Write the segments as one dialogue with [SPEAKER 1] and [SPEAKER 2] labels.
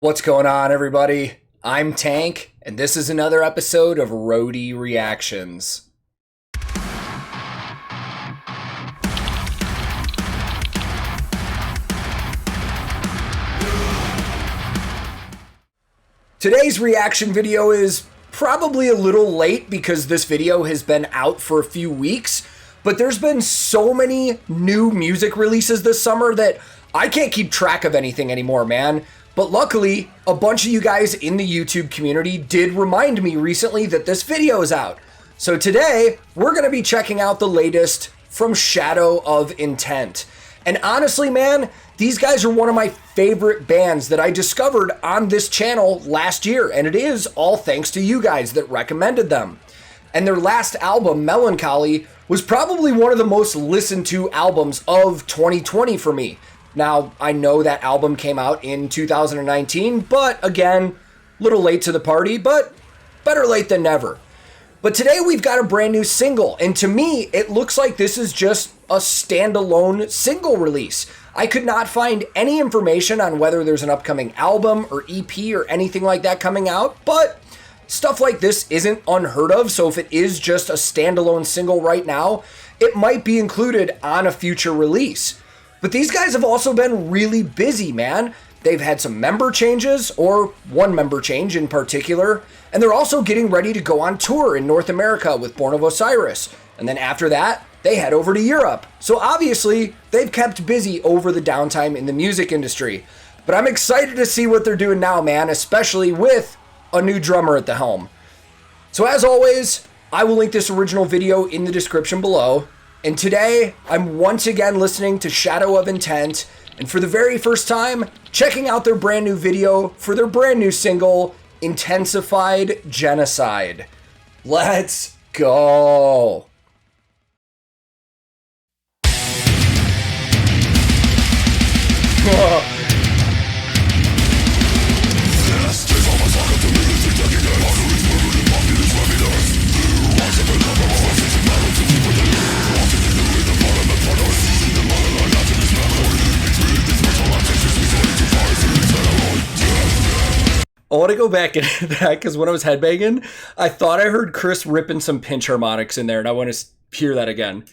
[SPEAKER 1] What's going on, everybody? I'm Tank, and this is another episode of Roadie Reactions. Today's reaction video is probably a little late because this video has been out for a few weeks, but there's been so many new music releases this summer that I can't keep track of anything anymore, man. But luckily, a bunch of you guys in the YouTube community did remind me recently that this video is out. So today, we're going to be checking out the latest from Shadow of Intent. And honestly, man, these guys are one of my favorite bands that I discovered on this channel last year. And it is all thanks to you guys that recommended them. And their last album, Melancholy, was probably one of the most listened to albums of 2020 for me. Now, I know that album came out in 2019, but again, a little late to the party, but better late than never. But today we've got a brand new single, and to me, it looks like this is just a standalone single release. I could not find any information on whether there's an upcoming album or EP or anything like that coming out, but stuff like this isn't unheard of, so if it is just a standalone single right now, it might be included on a future release. But these guys have also been really busy, man. They've had some member changes, or one member change in particular, and they're also getting ready to go on tour in North America with Born of Osiris. And then after that, they head over to Europe. So obviously, they've kept busy over the downtime in the music industry. But I'm excited to see what they're doing now, man, especially with a new drummer at the helm. So as always, I will link this original video in the description below. And today, I'm once again listening to Shadow of Intent, and for the very first time, checking out their brand new video for their brand new single, Intensified Genocide. Let's go! I want to go back into that because when I was headbanging, I thought I heard Chris ripping some pinch harmonics in there, and I want to hear that again.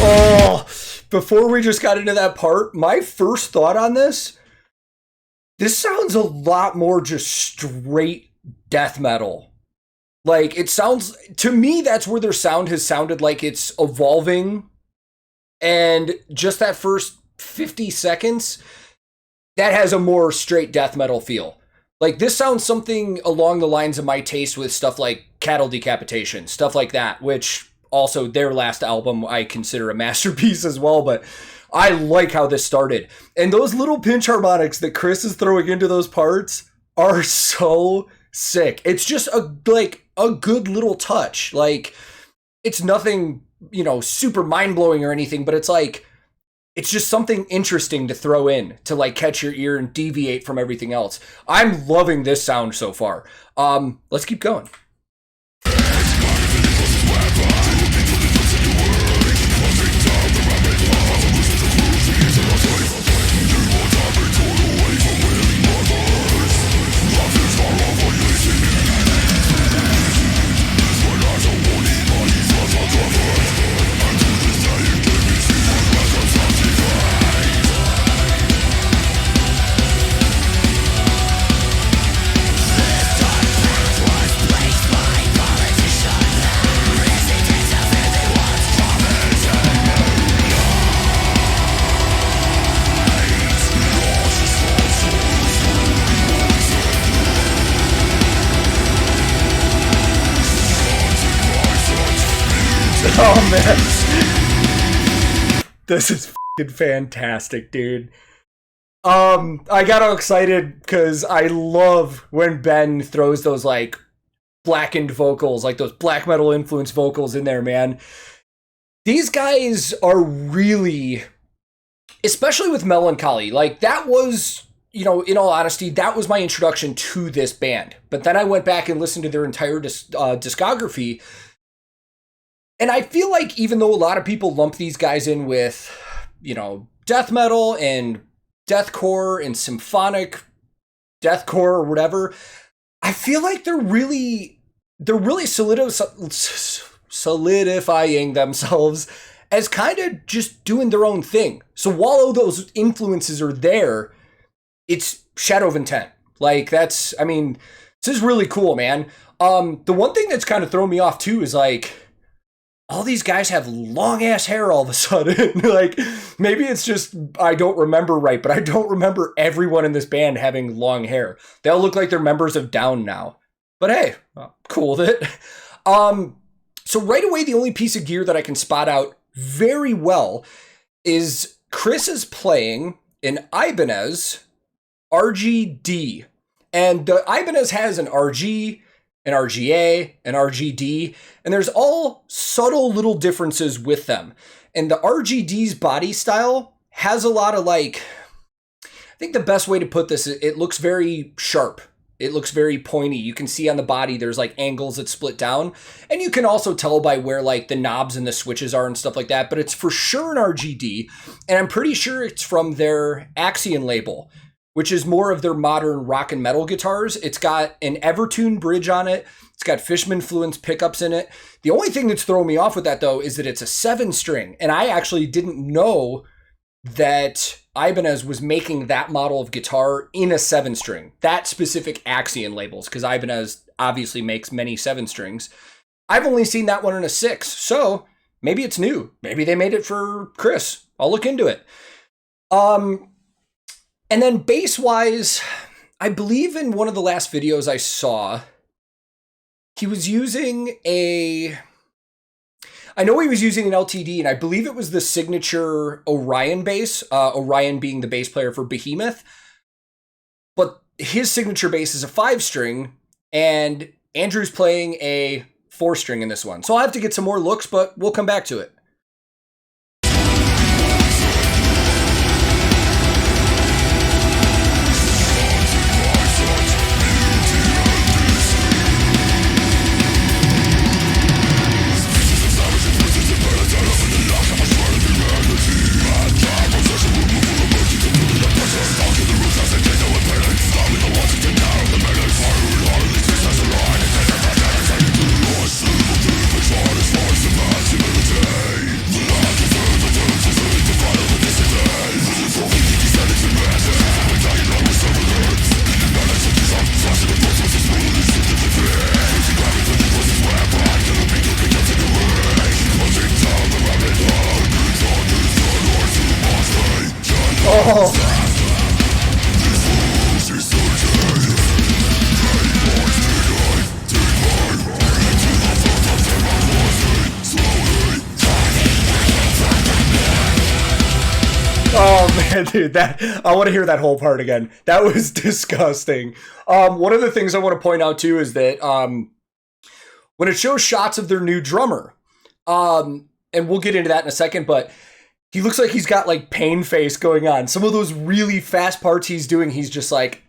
[SPEAKER 1] Oh, before we just got into that part, my first thought on this sounds a lot more just straight death metal. Like, it sounds, to me, that's where their sound has sounded like it's evolving. And just that first 50 seconds, that has a more straight death metal feel. Like, this sounds something along the lines of my taste with stuff like Cattle Decapitation, stuff like that, which also their last album I consider a masterpiece as well, but I like how this started. And those little pinch harmonics that Chris is throwing into those parts are so sick. It's just a good little touch. Like, it's nothing, super mind-blowing or anything, but it's just something interesting to throw in to catch your ear and deviate from everything else. I'm loving this sound so far. Let's keep going.
[SPEAKER 2] Place
[SPEAKER 1] man. This is fucking fantastic, dude. I got all excited because I love when Ben throws those like blackened vocals, like those black metal influence vocals in there, man. These guys are really, especially with Melancholy, like that was, you know, in all honesty, that was my introduction to this band. But then I went back and listened to their entire discography. And I feel like even though a lot of people lump these guys in with, you know, death metal and deathcore and symphonic deathcore or whatever, I feel like they're really solidifying themselves as kind of just doing their own thing. So while those influences are there, it's Shadow of Intent. Like that's, I mean, this is really cool, man. The one thing that's kind of thrown me off too is like, all these guys have long ass hair all of a sudden. Like maybe it's just, I don't remember right, but I don't remember everyone in this band having long hair. They all look like they're members of Down now, but hey, cool with it. So right away, the only piece of gear that I can spot out very well is Chris is playing an Ibanez RGD. And the Ibanez has an RG, an RGA, an RGD, and there's all subtle little differences with them. And the RGD's body style has a lot of like, I think the best way to put this, it looks very sharp. It looks very pointy. You can see on the body, there's like angles that split down. And you can also tell by where like the knobs and the switches are and stuff like that. But it's for sure an RGD. And I'm pretty sure it's from their Axion label, which is more of their modern rock and metal guitars. It's got an Evertune bridge on it. It's got Fishman Fluence pickups in it. The only thing that's throwing me off with that though is that it's a 7-string. And I actually didn't know that Ibanez was making that model of guitar in a 7-string, that specific Axion labels, because Ibanez obviously makes many 7-strings. I've only seen that one in a 6, so maybe it's new. Maybe they made it for Chris. I'll look into it. And then bass-wise, I believe in one of the last videos I saw, he was using I know he was using an LTD, and I believe it was the signature Orion bass, Orion being the bass player for Behemoth. But his signature bass is a 5-string, and Andrew's playing a 4-string in this one. So I'll have to get some more looks, but we'll come back to it. Dude, I want to hear that whole part again. That was disgusting. One of the things I want to point out too is that when it shows shots of their new drummer, and we'll get into that in a second, but he looks like he's got like pain face going on. Some of those really fast parts he's doing, he's just like,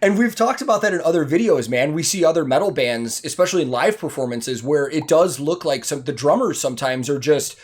[SPEAKER 1] and we've talked about that in other videos, man. We see other metal bands, especially in live performances, where it does look like the drummers sometimes are just,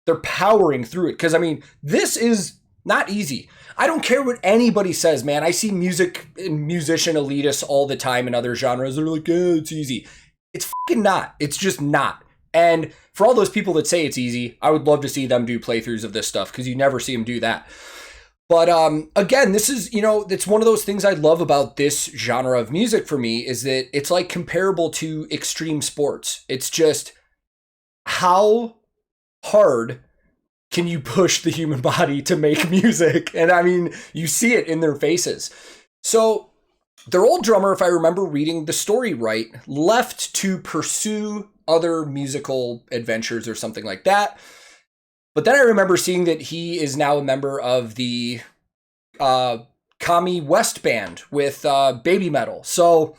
[SPEAKER 1] they're powering through it. Because I mean, this is not easy. I don't care what anybody says, man. I see musician elitists all the time in other genres. They're like, oh, it's easy. It's fucking not. It's just not. And for all those people that say it's easy, I would love to see them do playthroughs of this stuff because you never see them do that. But again, this is, you know, it's one of those things I love about this genre of music for me is that it's like comparable to extreme sports. It's just how hard can you push the human body to make music? And I mean, you see it in their faces. So their old drummer, if I remember reading the story right, left to pursue other musical adventures or something like that. But then I remember seeing that he is now a member of the Kami West band with Baby Metal. So,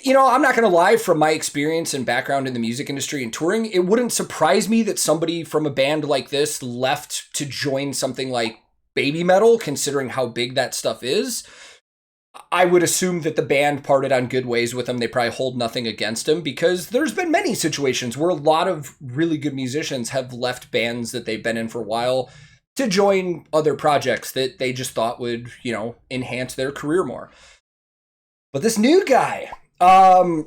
[SPEAKER 1] you know, I'm not going to lie, from my experience and background in the music industry and touring, it wouldn't surprise me that somebody from a band like this left to join something like Baby Metal, considering how big that stuff is. I would assume that the band parted on good ways with him. They probably hold nothing against him, because there's been many situations where a lot of really good musicians have left bands that they've been in for a while to join other projects that they just thought would, you know, enhance their career more. But this new guy, I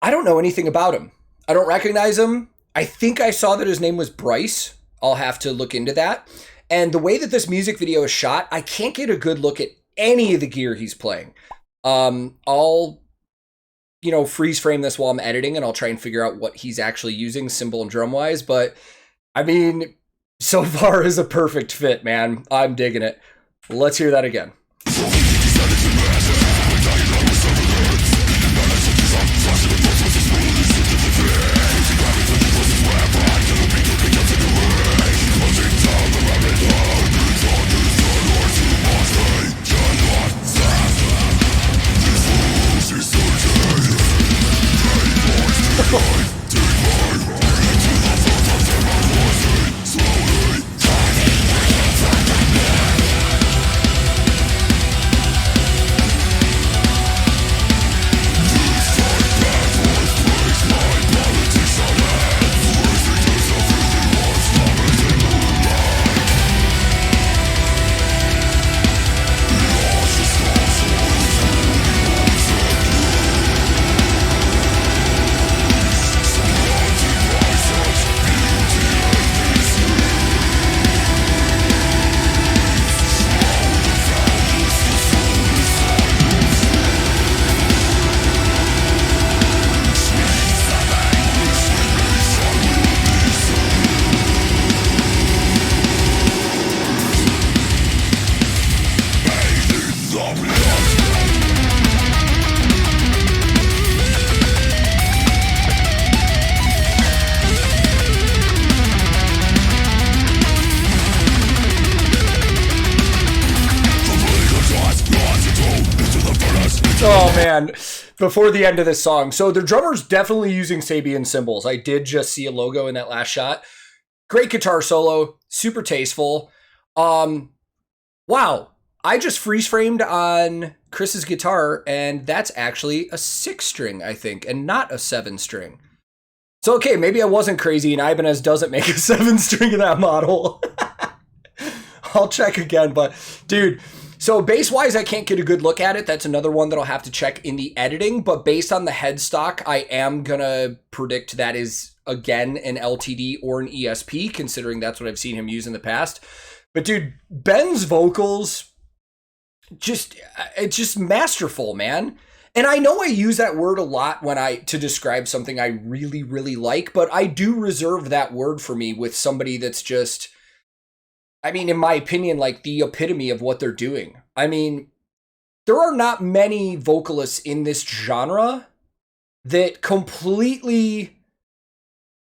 [SPEAKER 1] don't know anything about him. I don't recognize him. I think I saw that his name was Bryce. I'll have to look into that. And the way that this music video is shot, I can't get a good look at any of the gear he's playing. I'll, you know, freeze frame this while I'm editing, and I'll try and figure out what he's actually using cymbal and drum wise. But I mean, so far is a perfect fit, man. I'm digging it. Let's hear that again. Oh man, before the end of this song. So the drummer's definitely using Sabian cymbals. I did just see a logo in that last shot. Great guitar solo, super tasteful. Wow, I just freeze framed on Chris's guitar, and that's actually a 6-string, I think, and not a 7-string. So okay, maybe I wasn't crazy, and Ibanez doesn't make a 7-string in that model. I'll check again, but dude. So bass-wise, I can't get a good look at it. That's another one that I'll have to check in the editing. But based on the headstock, I am going to predict that is, again, an LTD or an ESP, considering that's what I've seen him use in the past. But dude, Ben's vocals, it's just masterful, man. And I know I use that word a lot to describe something I really, really like, but I do reserve that word for me with somebody that's just, I mean, in my opinion, like the epitome of what they're doing. I mean, there are not many vocalists in this genre that completely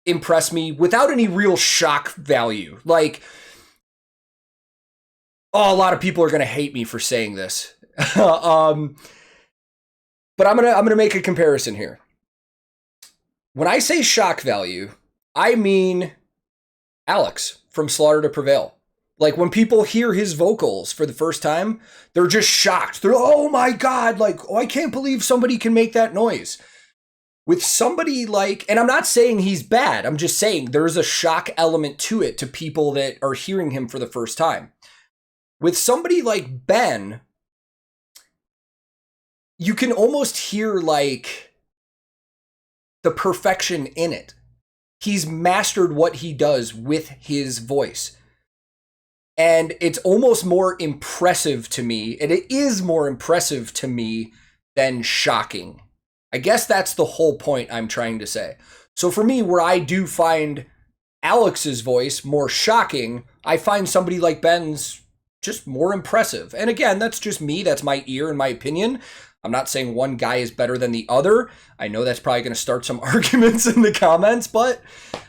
[SPEAKER 1] impress me without any real shock value. Like, oh, a lot of people are going to hate me for saying this. But I'm going to make a comparison here. When I say shock value, I mean Alex from Slaughter to Prevail. Like, when people hear his vocals for the first time, they're just shocked. They're, oh my God, like, oh, I can't believe somebody can make that noise. With somebody like, and I'm not saying he's bad, I'm just saying there's a shock element to it to people that are hearing him for the first time. With somebody like Ben, you can almost hear like the perfection in it. He's mastered what he does with his voice. And it's almost more impressive to me, and it is more impressive to me than shocking. I guess that's the whole point I'm trying to say. So for me, where I do find Alex's voice more shocking, I find somebody like Ben's just more impressive. And again, that's just me, that's my ear and my opinion. I'm not saying one guy is better than the other. I know that's probably going to start some arguments in the comments, but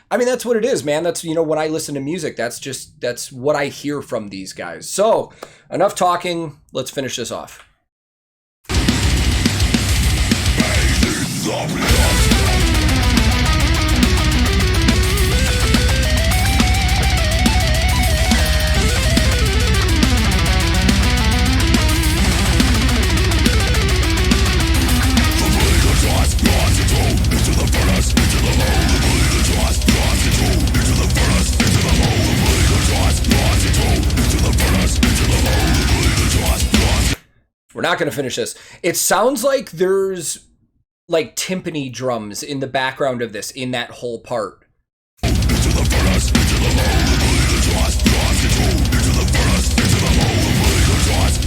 [SPEAKER 1] I mean, that's what it is, man. That's, when I listen to music, that's what I hear from these guys. So enough talking. Let's finish this off. We're not going to finish this. It sounds like there's like timpani drums in the background of this, in that whole part.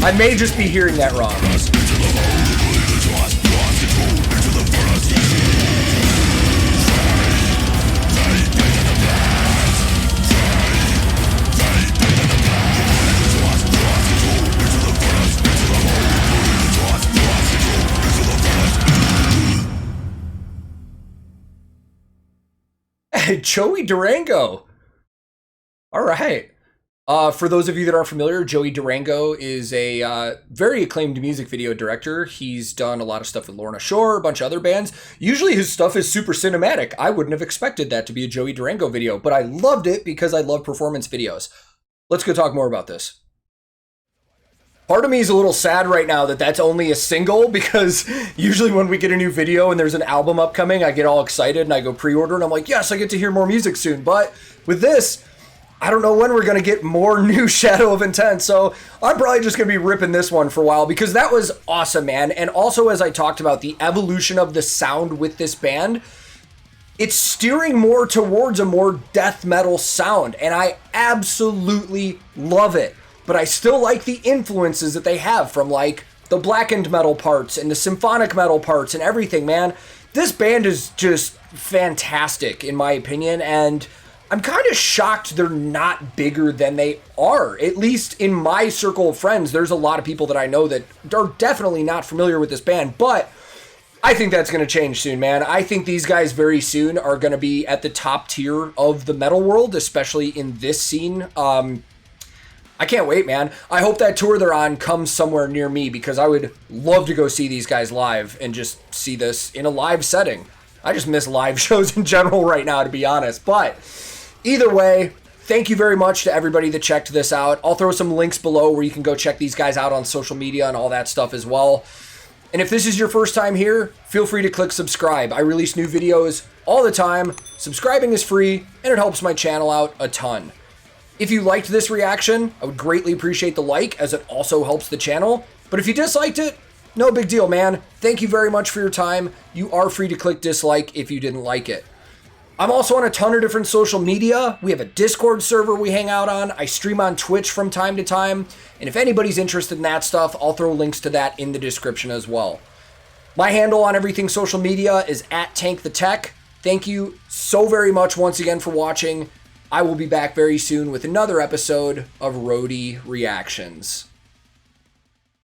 [SPEAKER 1] I may just be hearing that wrong. Joey Durango. All right. For those of you that aren't familiar, Joey Durango is a very acclaimed music video director. He's done a lot of stuff with Lorna, a bunch of other bands. Usually his stuff is super cinematic. I wouldn't have expected that to be a Joey Durango video, but I loved it because I love performance videos. Let's go talk more about this. Part of me is a little sad right now that that's only a single, because usually when we get a new video and there's an album upcoming, I get all excited and I go pre-order and I'm like, yes, I get to hear more music soon. But with this, I don't know when we're going to get more new Shadow of Intent. So I'm probably just going to be ripping this one for a while, because that was awesome, man. And also, as I talked about, the evolution of the sound with this band, it's steering more towards a more death metal sound. And I absolutely love it. But I still like the influences that they have from like the blackened metal parts and the symphonic metal parts and everything, man. This band is just fantastic in my opinion, and I'm kind of shocked they're not bigger than they are. At least in my circle of friends, there's a lot of people that I know that are definitely not familiar with this band, but I think that's going to change soon, man. I think these guys very soon are going to be at the top tier of the metal world, especially in this scene. I can't wait, man. I hope that tour they're on comes somewhere near me, because I would love to go see these guys live and just see this in a live setting. I just miss live shows in general right now, to be honest. But either way, thank you very much to everybody that checked this out. I'll throw some links below where you can go check these guys out on social media and all that stuff as well. And if this is your first time here, feel free to click subscribe. I release new videos all the time. Subscribing is free, and it helps my channel out a ton. If you liked this reaction, I would greatly appreciate the like, as it also helps the channel. But if you disliked it, no big deal, man. Thank you very much for your time. You are free to click dislike if you didn't like it. I'm also on a ton of different social media. We have a Discord server we hang out on. I stream on Twitch from time to time. And if anybody's interested in that stuff, I'll throw links to that in the description as well. My handle on everything social media is @TankTheTech. Thank you so very much once again for watching. I will be back very soon with another episode of Roadie Reactions.